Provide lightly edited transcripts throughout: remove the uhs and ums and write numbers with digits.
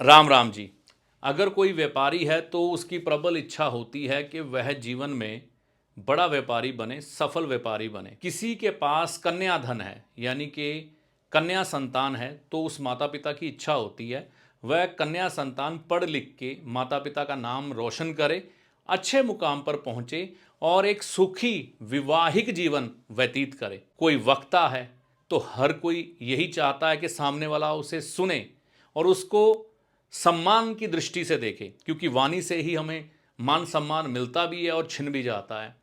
राम राम जी। अगर कोई व्यापारी है तो उसकी प्रबल इच्छा होती है कि वह जीवन में बड़ा व्यापारी बने, सफल व्यापारी बने। किसी के पास कन्या धन है, यानी कि कन्या संतान है, तो उस माता पिता की इच्छा होती है वह कन्या संतान पढ़ लिख के माता पिता का नाम रोशन करे, अच्छे मुकाम पर पहुँचे और एक सुखी विवाहिक जीवन व्यतीत करे। कोई वक्ता है तो हर कोई यही चाहता है कि सामने वाला उसे सुने और उसको सम्मान की दृष्टि से देखें, क्योंकि वाणी से ही हमें मान सम्मान मिलता भी है और छिन भी जाता है।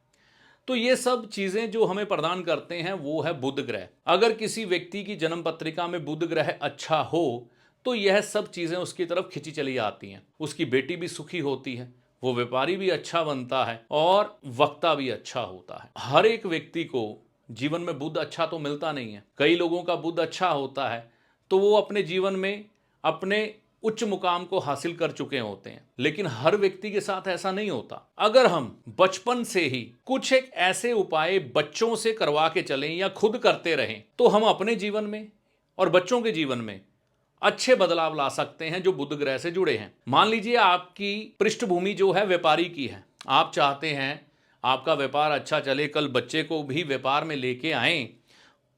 तो ये सब चीज़ें जो हमें प्रदान करते हैं वो है बुध ग्रह। अगर किसी व्यक्ति की जन्म पत्रिका में बुध ग्रह अच्छा हो तो यह सब चीज़ें उसकी तरफ खिंची चली आती हैं। उसकी बेटी भी सुखी होती है, वो व्यापारी भी अच्छा बनता है और वक्ता भी अच्छा होता है। हर एक व्यक्ति को जीवन में बुध अच्छा तो मिलता नहीं है। कई लोगों का बुध अच्छा होता है तो वो अपने जीवन में अपने उच्च मुकाम को हासिल कर चुके होते हैं, लेकिन हर व्यक्ति के साथ ऐसा नहीं होता। अगर हम बचपन से ही कुछ एक ऐसे उपाय बच्चों से करवा के चलें या खुद करते रहें तो हम अपने जीवन में और बच्चों के जीवन में अच्छे बदलाव ला सकते हैं जो बुध ग्रह से जुड़े हैं। मान लीजिए आपकी पृष्ठभूमि जो है व्यापारी की है, आप चाहते हैं आपका व्यापार अच्छा चले, कल बच्चे को भी व्यापार में लेके आएं,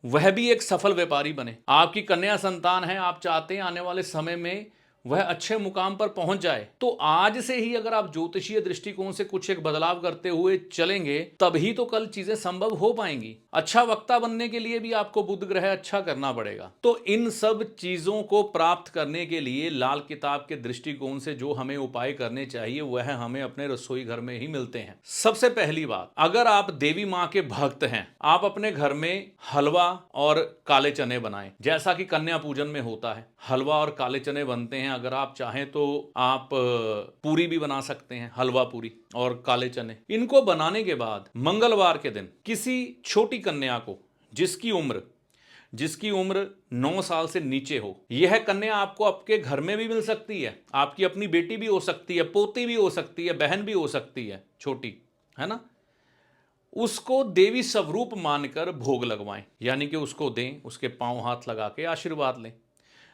वह भी एक सफल व्यापारी बने। आपकी कन्या संतान है, आप चाहते हैं आने वाले समय में वह अच्छे मुकाम पर पहुंच जाए, तो आज से ही अगर आप ज्योतिषीय दृष्टिकोण से कुछ एक बदलाव करते हुए चलेंगे तभी तो कल चीजें संभव हो पाएंगी। अच्छा वक्ता बनने के लिए भी आपको बुध ग्रह अच्छा करना पड़ेगा। तो इन सब चीजों को प्राप्त करने के लिए लाल किताब के दृष्टिकोण से जो हमें उपाय करने चाहिए वह हमें अपने रसोई घर में ही मिलते हैं। सबसे पहली बात, अगर आप देवी मां के भक्त हैं, आप अपने घर में हलवा और काले चने बनाएं, जैसा कि कन्या पूजन में होता है। हलवा और काले चने बनते हैं। अगर आप चाहें तो आप पूरी भी बना सकते हैं, हलवा पूरी और काले चने। इनको बनाने के बाद मंगलवार के दिन किसी छोटी कन्या को जिसकी उम्र 9 साल से नीचे हो, यह कन्या आपको आपके घर में भी मिल सकती है, आपकी अपनी बेटी भी हो सकती है, पोती भी हो सकती है, बहन भी हो सकती है, छोटी, है ना। उसको देवी स्वरूप मानकर भोग लगवाएं, यानी कि उसको दें, उसके पांव हाथ लगा के आशीर्वाद लें।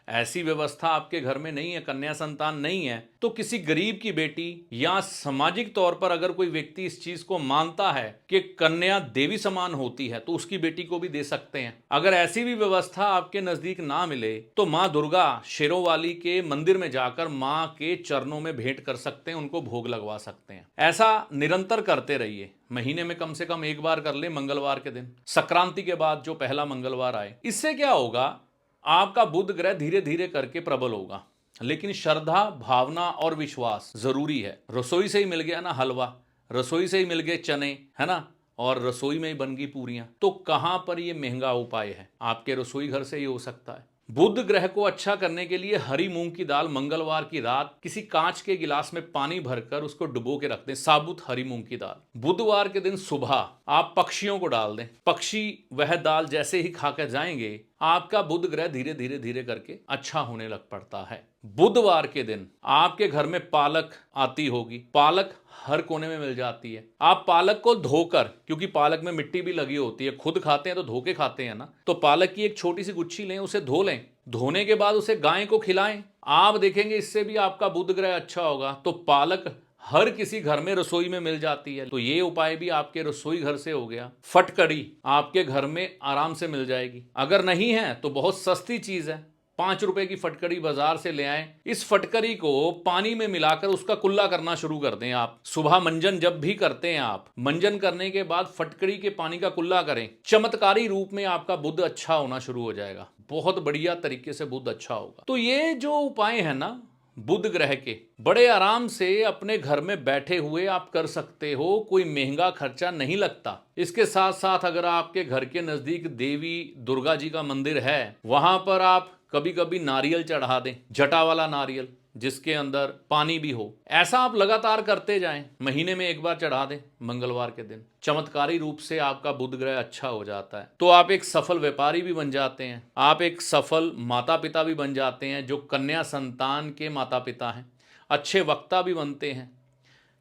ऐसी व्यवस्था आपके घर में नहीं है, कन्या संतान नहीं है, तो किसी गरीब की बेटी या सामाजिक तौर पर अगर कोई व्यक्ति इस चीज को मानता है कि कन्या देवी समान होती है तो उसकी बेटी को भी दे सकते हैं। अगर ऐसी भी व्यवस्था आपके नजदीक ना मिले तो माँ दुर्गा शेरों वाली के मंदिर में जाकर माँ के चरणों में भेंट कर सकते हैं, उनको भोग लगवा सकते हैं। ऐसा निरंतर करते रहिए। महीने में कम से कम एक बार कर ले, मंगलवार के दिन, संक्रांति के बाद जो पहला मंगलवार आए। इससे क्या होगा, आपका बुध ग्रह धीरे धीरे करके प्रबल होगा। लेकिन श्रद्धा, भावना और विश्वास जरूरी है। रसोई से ही मिल गया ना हलवा, रसोई से ही मिल गए चने, है ना, और रसोई में ही बन गई पूरियां, तो कहां पर ये महंगा उपाय है, आपके रसोई घर से ही हो सकता है। बुध ग्रह को अच्छा करने के लिए हरी मूंग की दाल मंगलवार की रात किसी कांच के गिलास में पानी भरकर उसको डुबो के रख दें, साबुत हरी मूंग की दाल। बुधवार के दिन सुबह आप पक्षियों को डाल दें, पक्षी वह दाल जैसे ही खाकर जाएंगे आपका बुध ग्रह धीरे धीरे धीरे करके अच्छा होने लग पड़ता है। बुधवार के दिन आपके घर में पालक आती होगी, पालक हर कोने में मिल जाती है। आप पालक को धोकर, क्योंकि पालक में मिट्टी भी लगी होती है, खुद खाते हैं तो धो के खाते हैं ना, तो पालक की एक छोटी सी गुच्छी लें, उसे धो लें, धोने के बाद उसे गाय को खिलाएं। आप देखेंगे इससे भी आपका बुध ग्रह अच्छा होगा। तो पालक हर किसी घर में रसोई में मिल जाती है, तो ये उपाय भी आपके रसोई घर से हो गया। फटकड़ी आपके घर में आराम से मिल जाएगी। अगर नहीं है तो बहुत सस्ती चीज है, 5 रुपए की फटकड़ी बाजार से ले आए। इस फटकड़ी को पानी में मिलाकर उसका कुल्ला करना शुरू कर दें। आप सुबह मंजन जब भी करते हैं, आप मंजन करने के बाद फटकड़ी के पानी का कुल्ला करें, चमत्कारी रूप में आपका बुध अच्छा होना शुरू हो जाएगा। बहुत बढ़िया तरीके से बुध अच्छा होगा। तो ये जो उपाय है ना बुध ग्रह के, बड़े आराम से अपने घर में बैठे हुए आप कर सकते हो, कोई महंगा खर्चा नहीं लगता। इसके साथ साथ अगर आपके घर के नजदीक देवी दुर्गा जी का मंदिर है, वहां पर आप कभी कभी नारियल चढ़ा दें, जटा वाला नारियल जिसके अंदर पानी भी हो। ऐसा आप लगातार करते जाएं, महीने में एक बार चढ़ा दें मंगलवार के दिन, चमत्कारी रूप से आपका बुध ग्रह अच्छा हो जाता है। तो आप एक सफल व्यापारी भी बन जाते हैं, आप एक सफल माता पिता भी बन जाते हैं जो कन्या संतान के माता पिता हैं, अच्छे वक्ता भी बनते हैं,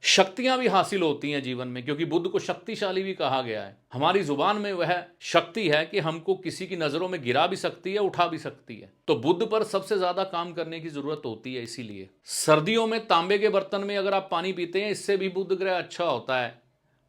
शक्तियां भी हासिल होती हैं जीवन में, क्योंकि बुद्ध को शक्तिशाली भी कहा गया है। हमारी जुबान में वह शक्ति है कि हमको किसी की नजरों में गिरा भी सकती है, उठा भी सकती है। तो बुद्ध पर सबसे ज्यादा काम करने की जरूरत होती है। इसीलिए सर्दियों में तांबे के बर्तन में अगर आप पानी पीते हैं, इससे भी बुध ग्रह अच्छा होता है।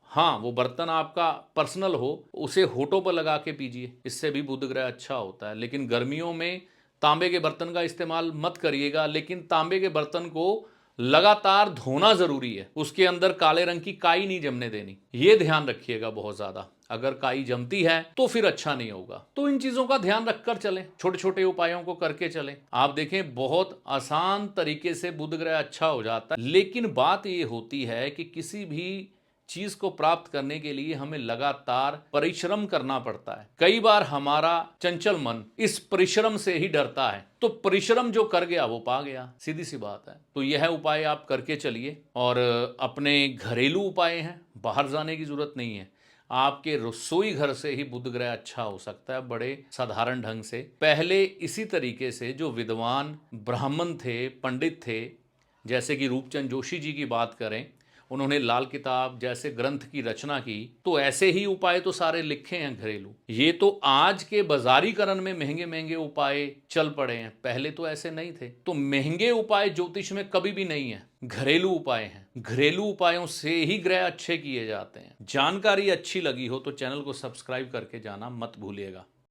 हाँ, वो बर्तन आपका पर्सनल हो, उसे होठों पर लगा के पीजिए, इससे भी बुध ग्रह अच्छा होता है। लेकिन गर्मियों में तांबे के बर्तन का इस्तेमाल मत करिएगा। लेकिन तांबे के बर्तन को लगातार धोना जरूरी है, उसके अंदर काले रंग की काई नहीं जमने देनी, ये ध्यान रखिएगा बहुत ज्यादा। अगर काई जमती है तो फिर अच्छा नहीं होगा। तो इन चीजों का ध्यान रखकर चलें, छोटे छोटे उपायों को करके चलें। आप देखें, बहुत आसान तरीके से बुध ग्रह अच्छा हो जाता है। लेकिन बात यह होती है कि किसी भी चीज को प्राप्त करने के लिए हमें लगातार परिश्रम करना पड़ता है। कई बार हमारा चंचल मन इस परिश्रम से ही डरता है, तो परिश्रम जो कर गया वो पा गया, सीधी सी बात है। तो यह उपाय आप करके चलिए। और अपने घरेलू उपाय हैं, बाहर जाने की जरूरत नहीं है। आपके रसोई घर से ही बुध ग्रह अच्छा हो सकता है, बड़े साधारण ढंग से। पहले इसी तरीके से जो विद्वान ब्राह्मण थे, पंडित थे, जैसे कि रूपचंद जोशी जी की बात करें, उन्होंने लाल किताब जैसे ग्रंथ की रचना की, तो ऐसे ही उपाय तो सारे लिखे हैं घरेलू। ये तो आज के बाजारीकरण में महंगे महंगे उपाय चल पड़े हैं, पहले तो ऐसे नहीं थे। तो महंगे उपाय ज्योतिष में कभी भी नहीं है, घरेलू उपाय हैं। घरेलू उपायों से ही ग्रह अच्छे किए जाते हैं। जानकारी अच्छी लगी हो तो चैनल को सब्सक्राइब करके जाना मत भूलिएगा।